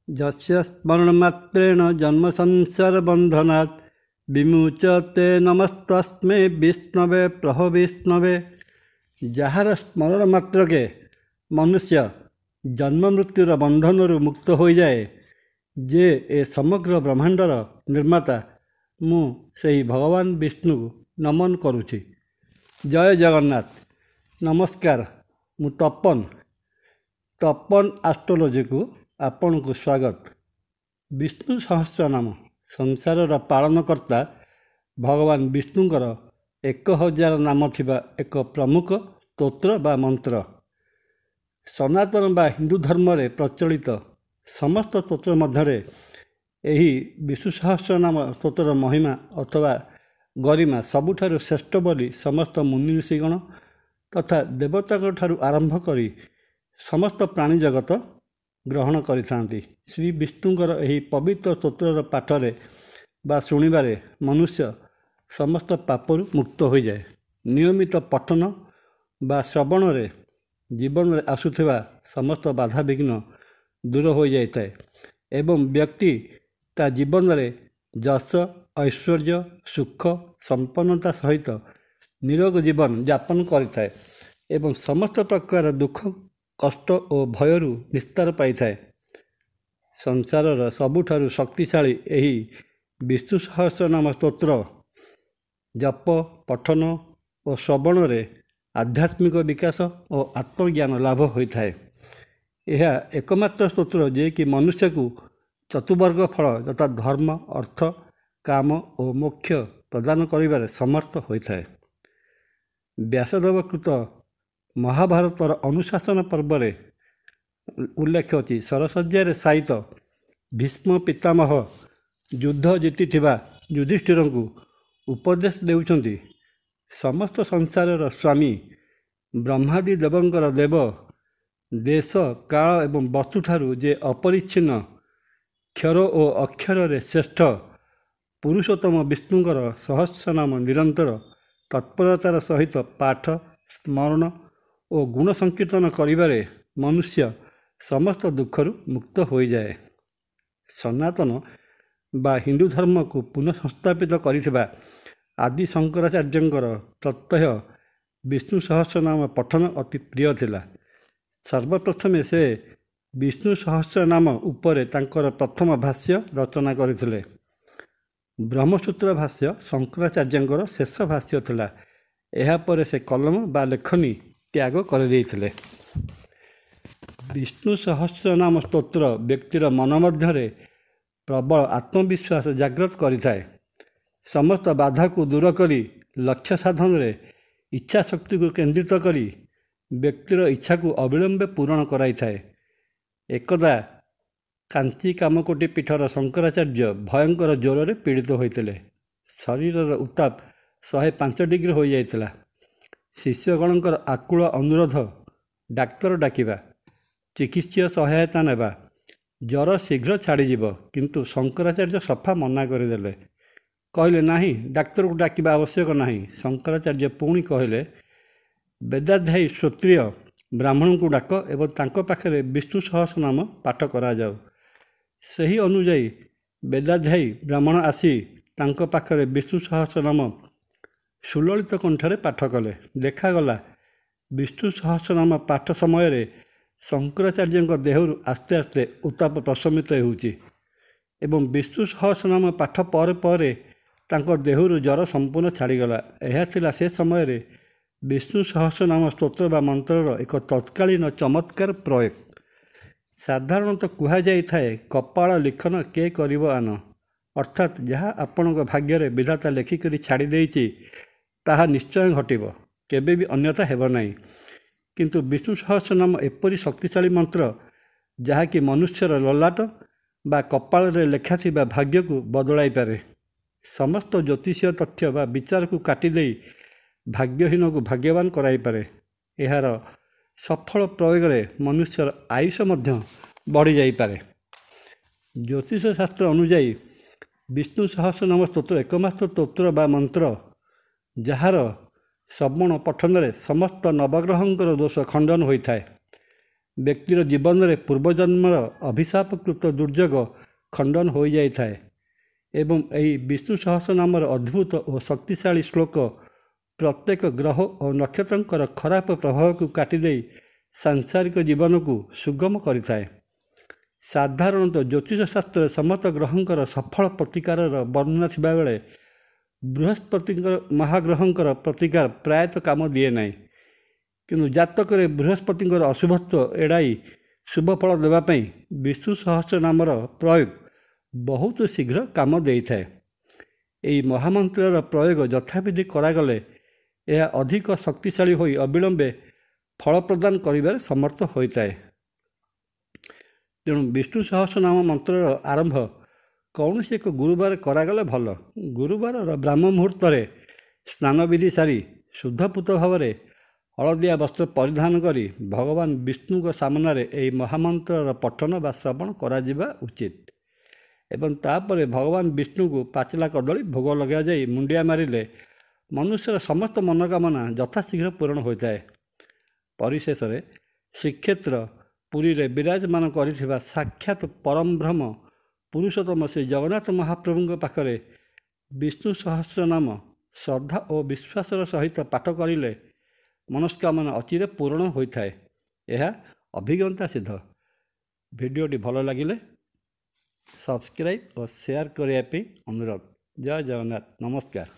यस्य स्मरणमात्रेण जन्मसंसारबन्धनात् विमुच्यते नमस्तस्मै विष्णवे प्रभविष्णवे। ଯାହାର ସ୍ମରଣ ମାତ୍ରକେ ମନୁଷ୍ୟ ଜନ୍ମ ମୃତ୍ୟୁର ବନ୍ଧନରୁ ମୁକ୍ତ ହୋଇଯାଏ, ଯେ ଏ ସମଗ୍ର ବ୍ରହ୍ମାଣ୍ଡର ନିର୍ମାତା, ମୁଁ ସେହି ଭଗବାନ ବିଷ୍ଣୁକୁ ନମନ କରୁଛି। ଜୟ ଜଗନ୍ନାଥ। ନମସ୍କାର, ମୁଁ ତପନ ଆଷ୍ଟ୍ରୋଲୋଜିକୁ ଆପଣଙ୍କୁ ସ୍ୱାଗତ। ବିଷ୍ଣୁ ସହସ୍ରନାମ ସଂସାରର ପାଳନକର୍ତ୍ତା ଭଗବାନ ବିଷ୍ଣୁଙ୍କର 1000 ନାମ ଥିବା ଏକ ପ୍ରମୁଖ ସ୍ତୋତ୍ର ବା ମନ୍ତ୍ର। ସନାତନ ବା ହିନ୍ଦୁ ଧର୍ମରେ ପ୍ରଚଳିତ ସମସ୍ତ ସ୍ତୋତ୍ର ମଧ୍ୟରେ ଏହି ବିଷ୍ଣୁ ସହସ୍ରନାମ ସ୍ତୋତ୍ରର ମହିମା ଅଥବା ଗରିମା ସବୁଠାରୁ ଶ୍ରେଷ୍ଠ ବୋଲି ସମସ୍ତ ମୁନି ଋଷିଗଣ ତଥା ଦେବତାଙ୍କ ଠାରୁ ଆରମ୍ଭ କରି ସମସ୍ତ ପ୍ରାଣୀ ଜଗତ ଗ୍ରହଣ କରିଥାନ୍ତି। ଶ୍ରୀ ବିଷ୍ଣୁଙ୍କର ଏହି ପବିତ୍ର ସ୍ତୋତ୍ରର ପାଠରେ ବା ଶୁଣିବାରେ ମନୁଷ୍ୟ ସମସ୍ତ ପାପରୁ ମୁକ୍ତ ହୋଇଯାଏ। ନିୟମିତ ପଠନ ବା ଶ୍ରବଣରେ ଜୀବନରେ ଆସୁଥିବା ସମସ୍ତ ବାଧାବିଘ୍ନ ଦୂର ହୋଇଯାଇଥାଏ ଏବଂ ବ୍ୟକ୍ତି ତା ଜୀବନରେ ଯଶ, ଐଶ୍ୱର୍ଯ୍ୟ, ସୁଖ, ସମ୍ପନ୍ନତା ସହିତ ନିରୋଗ ଜୀବନ ଯାପନ କରିଥାଏ ଏବଂ ସମସ୍ତ ପ୍ରକାର ଦୁଃଖ, କଷ୍ଟ ଓ ଭୟରୁ ନିସ୍ତାର ପାଇଥାଏ। ସଂସାରର ସବୁଠାରୁ ଶକ୍ତିଶାଳୀ ଏହି ବିଷ୍ଣୁ ସହସ୍ରନାମ ସ୍ତୋତ୍ର ଜପ, ପଠନ ଓ ଶ୍ରବଣରେ ଆଧ୍ୟାତ୍ମିକ ବିକାଶ ଓ ଆତ୍ମଜ୍ଞାନ ଲାଭ ହୋଇଥାଏ। ଏହା ଏକମାତ୍ର ସ୍ତୋତ୍ର ଯିଏକି ମନୁଷ୍ୟକୁ ଚତୁବର୍ଗ ଫଳ ଯଥା ଧର୍ମ, ଅର୍ଥ, କାମ ଓ ମୋକ୍ଷ ପ୍ରଦାନ କରିବାରେ ସମର୍ଥ ହୋଇଥାଏ। ବ୍ୟାସଦେବକୃତ ମହାଭାରତର ଅନୁଶାସନ ପର୍ବରେ ଉଲ୍ଲେଖ ଅଛି, ସରଶଯ୍ୟାରେ ଶାୟିତ ଭୀଷ୍ମ ପିତାମହ ଯୁଦ୍ଧ ଜିତିଥିବା ଯୁଧିଷ୍ଠିରଙ୍କୁ ଉପଦେଶ ଦେଉଛନ୍ତି, ସମସ୍ତ ସଂସାରର ସ୍ୱାମୀ, ବ୍ରହ୍ମାଦି ଦେବଙ୍କର ଦେବ, ଦେଶ, କାଳ ଏବଂ ବସ୍ତୁଠାରୁ ଯେ ଅପରିଚ୍ଛିନ୍ନ, କ୍ଷର ଓ ଅକ୍ଷରରେ ଶ୍ରେଷ୍ଠ ପୁରୁଷୋତ୍ତମ ବିଷ୍ଣୁଙ୍କର ସହସ୍ରନାମ ନିରନ୍ତର ତତ୍ପରତାର ସହିତ ପାଠ, ସ୍ମରଣ ଓ ଗୁଣ ସଂକୀର୍ତ୍ତନ କରିବାରେ ମନୁଷ୍ୟ ସମସ୍ତ ଦୁଃଖରୁ ମୁକ୍ତ ହୋଇଯାଏ। ସନାତନ ବା ହିନ୍ଦୁ ଧର୍ମକୁ ପୁନଃସଂସ୍ଥାପିତ କରିଥିବା ଆଦି ଶଙ୍କରାଚାର୍ଯ୍ୟଙ୍କର ପ୍ରତ୍ୟହ ବିଷ୍ଣୁ ସହସ୍ରନାମ ପଠନ ଅତି ପ୍ରିୟ ଥିଲା। ସର୍ବପ୍ରଥମେ ସେ ବିଷ୍ଣୁ ସହସ୍ରନାମ ଉପରେ ତାଙ୍କର ପ୍ରଥମ ଭାଷ୍ୟ ରଚନା କରିଥିଲେ। ବ୍ରହ୍ମସୂତ୍ର ଭାଷ୍ୟ ଶଙ୍କରାଚାର୍ଯ୍ୟଙ୍କର ଶେଷ ଭାଷ୍ୟ ଥିଲା। ଏହାପରେ ସେ କଲମ ବା ଲେଖନୀ ତ୍ୟାଗ କରିଦେଇଥିଲେ। ବିଷ୍ଣୁ ସହସ୍ରନାମ ସ୍ତୋତ୍ର ବ୍ୟକ୍ତିର ମନ ମଧ୍ୟରେ ପ୍ରବଳ ଆତ୍ମବିଶ୍ୱାସ ଜାଗ୍ରତ କରିଥାଏ। ସମସ୍ତ ବାଧାକୁ ଦୂର କରି ଲକ୍ଷ୍ୟ ସାଧନରେ ଇଚ୍ଛା ଶକ୍ତିକୁ କେନ୍ଦ୍ରିତ କରି ବ୍ୟକ୍ତିର ଇଚ୍ଛାକୁ ଅବିଳମ୍ବେ ପୂରଣ କରାଇଥାଏ। ଏକଦା କାଞ୍ଚି କାମକୋଟି ପୀଠର ଶଙ୍କରାଚାର୍ଯ୍ୟ ଭୟଙ୍କର ଜ୍ୱରରେ ପୀଡ଼ିତ ହୋଇଥିଲେ। ଶରୀରର ଉତ୍ତାପ 105 ଡିଗ୍ରୀ ହୋଇଯାଇଥିଲା। ଶିଷ୍ୟଗଣଙ୍କର ଆକୁଳ ଅନୁରୋଧ, ଡାକ୍ତର ଡାକିବା, ଚିକିତ୍ସୀୟ ସହାୟତା ନେବା, ଜ୍ୱର ଶୀଘ୍ର ଛାଡ଼ିଯିବ, କିନ୍ତୁ ଶଙ୍କରାଚାର୍ଯ୍ୟ ସଫା ମନା କରିଦେଲେ। କହିଲେ, ନାହିଁ, ଡାକ୍ତରକୁ ଡାକିବା ଆବଶ୍ୟକ ନାହିଁ। ଶଙ୍କରାଚାର୍ଯ୍ୟ ପୁଣି କହିଲେ, ବେଦାଧ୍ୟାୟୀ ଶ୍ରୋତ୍ରିୟ ବ୍ରାହ୍ମଣଙ୍କୁ ଡାକ ଏବଂ ତାଙ୍କ ପାଖରେ ବିଷ୍ଣୁ ସହସ୍ରନାମ ପାଠ କରାଯାଉ। ସେହି ଅନୁଯାୟୀ ବେଦାଧ୍ୟାୟୀ ବ୍ରାହ୍ମଣ ଆସି ତାଙ୍କ ପାଖରେ ବିଷ୍ଣୁ ସହସ୍ରନାମ ସୁଲଳିତ କଣ୍ଠରେ ପାଠ କଲେ। ଦେଖାଗଲା, ବିଷ୍ଣୁ ସହସ୍ରନାମ ପାଠ ସମୟରେ ଶଙ୍କରାଚାର୍ଯ୍ୟଙ୍କ ଦେହରୁ ଆସ୍ତେ ଆସ୍ତେ ଉତ୍ତାପ ପ୍ରଶମିତ ହେଉଛି ଏବଂ ବିଷ୍ଣୁ ସହସ୍ରନାମ ପାଠ ପରେ ପରେ ତାଙ୍କ ଦେହରୁ ଜ୍ୱର ସମ୍ପୂର୍ଣ୍ଣ ଛାଡ଼ିଗଲା। ଏହା ଥିଲା ସେ ସମୟରେ ବିଷ୍ଣୁ ସହସ୍ରନାମ ସ୍ତୋତ୍ର ବା ମନ୍ତ୍ରର ଏକ ତତ୍କାଳୀନ ଚମତ୍କାର ପ୍ରୟୋଗ। ସାଧାରଣତଃ କୁହାଯାଇଥାଏ, କପାଳ ଲିଖନ କେ କରିବ ଆନ, ଅର୍ଥାତ୍ ଯାହା ଆପଣଙ୍କ ଭାଗ୍ୟରେ ବିଧାତା ଲେଖିକରି ଛାଡ଼ି ଦେଇଛି ତାହା ନିଶ୍ଚୟ ଘଟିବ, କେବେ ବି ଅନ୍ୟଥା ହେବ ନାହିଁ। କିନ୍ତୁ ବିଷ୍ଣୁ ସହସ୍ରନାମ ଏପରି ଶକ୍ତିଶାଳୀ ମନ୍ତ୍ର ଯାହାକି ମନୁଷ୍ୟର ଲଲାଟ ବା କପାଳରେ ଲେଖାଥିବା ଭାଗ୍ୟକୁ ବଦଳାଇପାରେ। ସମସ୍ତ ଜ୍ୟୋତିଷୀୟ ତଥ୍ୟ ବା ବିଚାରକୁ କାଟିଦେଇ ଭାଗ୍ୟହୀନକୁ ଭାଗ୍ୟବାନ କରାଇପାରେ। ଏହାର ସଫଳ ପ୍ରୟୋଗରେ ମନୁଷ୍ୟର ଆୟୁଷ ମଧ୍ୟ ବଢ଼ିଯାଇପାରେ। ଜ୍ୟୋତିଷ ଶାସ୍ତ୍ର ଅନୁଯାୟୀ ବିଷ୍ଣୁ ସହସ୍ରନାମ ସ୍ତୋତ୍ର ଏକମାତ୍ର ସ୍ତୋତ୍ର ବା ମନ୍ତ୍ର ଯାହାର ଶ୍ରବଣ ପଠନରେ ସମସ୍ତ ନବଗ୍ରହଙ୍କର ଦୋଷ ଖଣ୍ଡନ ହୋଇଥାଏ। ବ୍ୟକ୍ତିର ଜୀବନରେ ପୂର୍ବଜନ୍ମର ଅଭିଶାପକୃତ ଦୁର୍ଯୋଗ ଖଣ୍ଡନ ହୋଇଯାଇଥାଏ ଏବଂ ଏହି ବିଷ୍ଣୁ ସହସ୍ରନାମର ଅଦ୍ଭୁତ ଓ ଶକ୍ତିଶାଳୀ ଶ୍ଲୋକ ପ୍ରତ୍ୟେକ ଗ୍ରହ ଓ ନକ୍ଷତ୍ରଙ୍କର ଖରାପ ପ୍ରଭାବକୁ କାଟିଦେଇ ସାଂସାରିକ ଜୀବନକୁ ସୁଗମ କରିଥାଏ। ସାଧାରଣତଃ ଜ୍ୟୋତିଷ ଶାସ୍ତ୍ରରେ ସମସ୍ତ ଗ୍ରହଙ୍କର ସଫଳ ପ୍ରତିକାରର ବର୍ଣ୍ଣନା ଥିବାବେଳେ ବୃହସ୍ପତିଙ୍କର ମହାଗ୍ରହଙ୍କର ପ୍ରତିକାର ପ୍ରାୟତଃ କାମ ଦିଏ ନାହିଁ, କିନ୍ତୁ ଜାତକରେ ବୃହସ୍ପତିଙ୍କର ଅଶୁଭତ୍ୱ ଏଡ଼ାଇ ଶୁଭଫଳ ଦେବା ପାଇଁ ବିଷ୍ଣୁ ସହସ୍ର ନାମର ପ୍ରୟୋଗ ବହୁତ ଶୀଘ୍ର କାମ ଦେଇଥାଏ। ଏହି ମହାମନ୍ତ୍ରର ପ୍ରୟୋଗ ଯଥାବିଧି କରାଗଲେ ଏହା ଅଧିକ ଶକ୍ତିଶାଳୀ ହୋଇ ଅବିଳମ୍ବେ ଫଳ ପ୍ରଦାନ କରିବାରେ ସମର୍ଥ ହୋଇଥାଏ। ତେଣୁ ବିଷ୍ଣୁ ସହସ୍ରନାମ ମନ୍ତ୍ରର ଆରମ୍ଭ କୌଣସି ଏକ ଗୁରୁବାର କରାଗଲେ ଭଲ। ଗୁରୁବାରର ବ୍ରାହ୍ମ ମୁହୂର୍ତ୍ତରେ ସ୍ନାନବିଧି ସାରି ଶୁଦ୍ଧପୂତ ଭାବରେ ହଳଦିଆ ବସ୍ତ୍ର ପରିଧାନ କରି ଭଗବାନ ବିଷ୍ଣୁଙ୍କ ସାମନାରେ ଏହି ମହାମନ୍ତ୍ରର ପଠନ ବା ଶ୍ରବଣ କରାଯିବା ଉଚିତ ଏବଂ ତାପରେ ଭଗବାନ ବିଷ୍ଣୁଙ୍କୁ ପାଚିଲା କଦଳୀ ଭୋଗ ଲଗାଯାଇ ମୁଣ୍ଡିଆ ମାରିଲେ ମନୁଷ୍ୟର ସମସ୍ତ ମନୋକାମନା ଯଥାଶୀଘ୍ର ପୂରଣ ହୋଇଥାଏ। ପରିଶେଷରେ ଶ୍ରୀକ୍ଷେତ୍ର ପୁରୀରେ ବିରାଜମାନ କରିଥିବା ସାକ୍ଷାତ ପରମବ୍ରହ୍ମ ପୁରୁଷୋତ୍ତମ ଶ୍ରୀ ଜଗନ୍ନାଥ ମହାପ୍ରଭୁଙ୍କ ପାଖରେ ବିଷ୍ଣୁ ସହସ୍ର ନାମ ଶ୍ରଦ୍ଧା ଓ ବିଶ୍ୱାସର ସହିତ ପାଠ କରିଲେ ମନସ୍କାମନା ଅଚିରେ ପୂରଣ ହୋଇଥାଏ। ଏହା ଅଭିଜ୍ଞତା ସିଦ୍ଧ। ଭିଡ଼ିଓଟି ଭଲ ଲାଗିଲେ ସବସ୍କ୍ରାଇବ୍ ଓ ସେୟାର କରିବା ପାଇଁ ଅନୁରୋଧ। ଜୟ ଜଗନ୍ନାଥ। ନମସ୍କାର।